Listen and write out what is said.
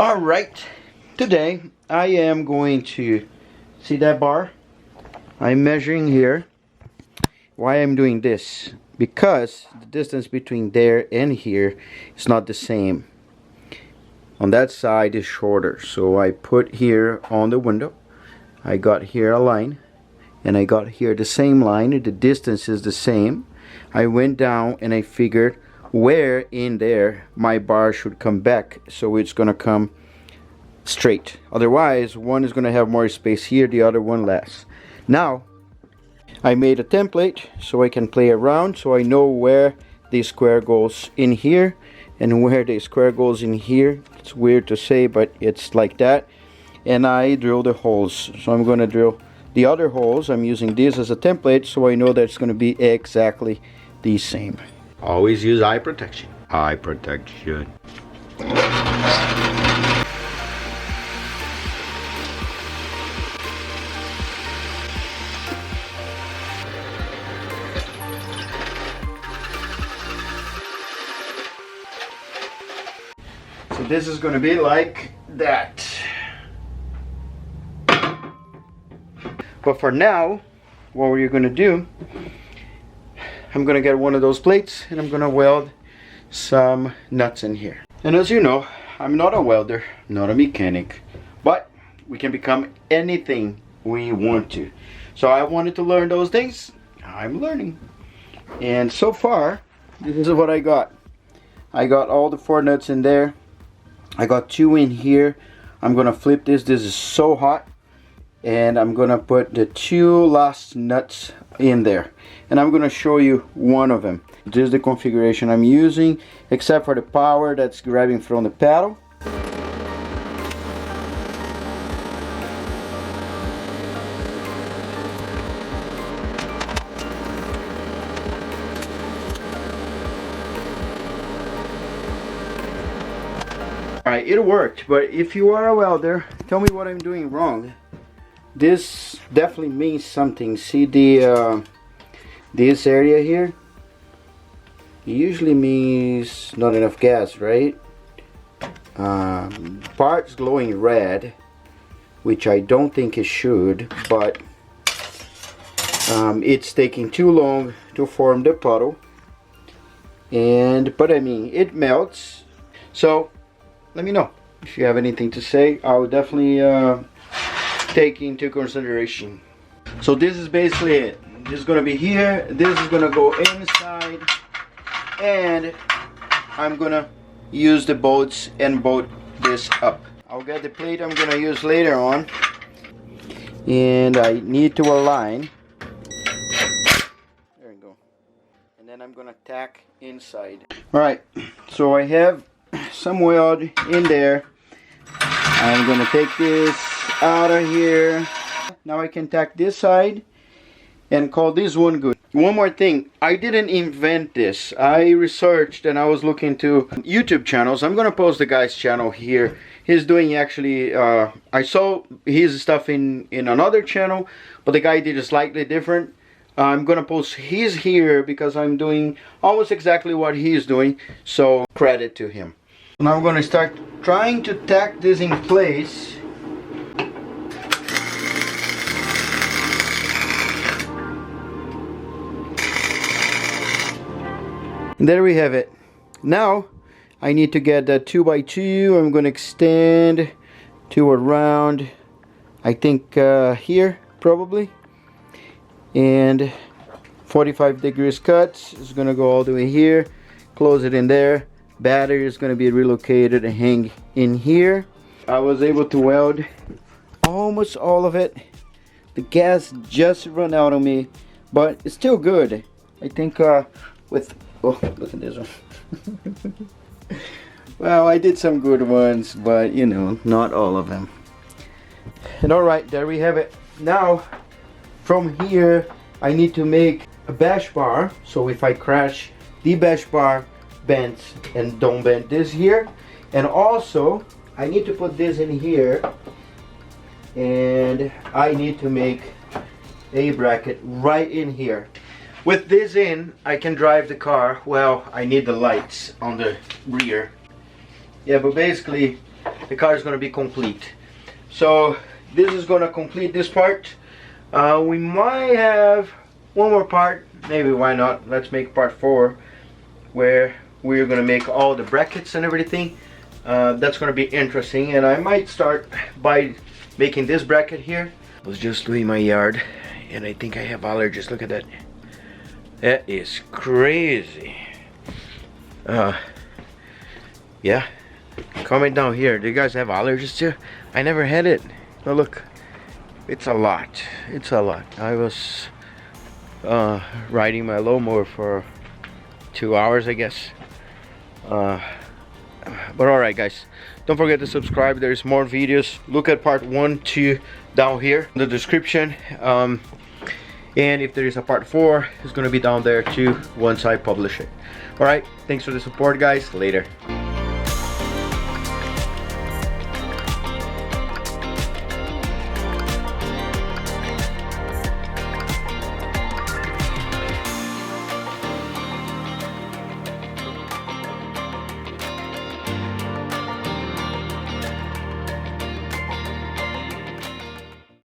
Alright, today I am going to see that bar. I'm measuring here. Why I'm doing this? Because the distance between there and here is not the same. On that side is shorter, so I put here on the window. I got here a line, and I got here the same line. The distance is the same. I went down and I figured where in there my bar should come back, so it's gonna come straight. Otherwise, one is gonna have more space here, the other one less. Now I made a template so I can play around, so I know where the square goes in here and where the square goes in here. It's weird to say, but it's like that. And I drill the holes, so I'm gonna drill the other holes. I'm using this as a template, so I know that it's gonna be exactly the same. Always use eye protection. Eye protection. So this is going to be like that. But for now, what we're going to do, I'm going to get one of those plates and I'm going to weld some nuts in here. And as you know, I'm not a welder, not a mechanic, but we can become anything we want to. So I wanted to learn those things. I'm learning. And so far, this is what I got. I got all the 4 nuts in there. I got 2 in here. I'm gonna flip this. This is so hot. And I'm gonna put the 2 last nuts in there. And I'm gonna show you one of them. This is the configuration I'm using, except for the power that's grabbing from the paddle. Alright, it worked, but if you are a welder, tell me what I'm doing wrong. This definitely means something. See the this area here? It usually means not enough gas, right? Parts glowing red, which I don't think it should, but it's taking too long to form the puddle. But I mean, it melts. So let me know if you have anything to say. I will definitely take into consideration. So this is basically it. This is gonna be here, this is gonna go inside, and I'm gonna use the bolts and bolt this up. I'll get the plate I'm gonna use later on, and I need to align. There we go. And then I'm gonna tack inside. Alright, so I have some weld in there. I'm gonna take this out of here. Now I can tack this side and call this one good. One more thing, I didn't invent this. I researched and I was looking to YouTube channels. I'm gonna post the guy's channel here. He's doing actually, I saw his stuff in another channel, but the guy did it slightly different. I'm gonna post his here because I'm doing almost exactly what he's doing, so credit to him. Now I'm gonna start trying to tack this in place. And there we have it. Now I need to get that 2x2. I'm gonna extend to around, I think here probably, and 45 degrees cuts. It's gonna go all the way here, close it in there. Battery is going to be relocated and hang in here. I was able to weld almost all of it. The gas just ran out on me, but it's still good. I think with, oh, look at this one. Well, I did some good ones, but you know, not all of them. And alright, there we have it. Now from here I need to make a bash bar, so if I crash, the bash bar bends and don't bend this here. And also I need to put this in here, and I need to make a bracket right in here. With this in, I can drive the car. Well, I need the lights on the rear. Yeah, but basically the car is going to be complete. So this is going to complete this part. We might have one more part, maybe, why not? Let's make part 4, where we're going to make all the brackets and everything. That's going to be interesting, and I might start by making this bracket here. I was just doing my yard and I think I have allergies. Look at that. That is crazy. Yeah, comment down here, do you guys have allergies too? I never had it. Oh look, it's a lot. It's a lot. I was riding my lawnmower for 2 hours, I guess. But alright guys, don't forget to subscribe. There's more videos. Look at part 1, 2 down here in the description, and if there is a part 4, it's gonna be down there too once I publish it. Alright, thanks for the support guys. Later.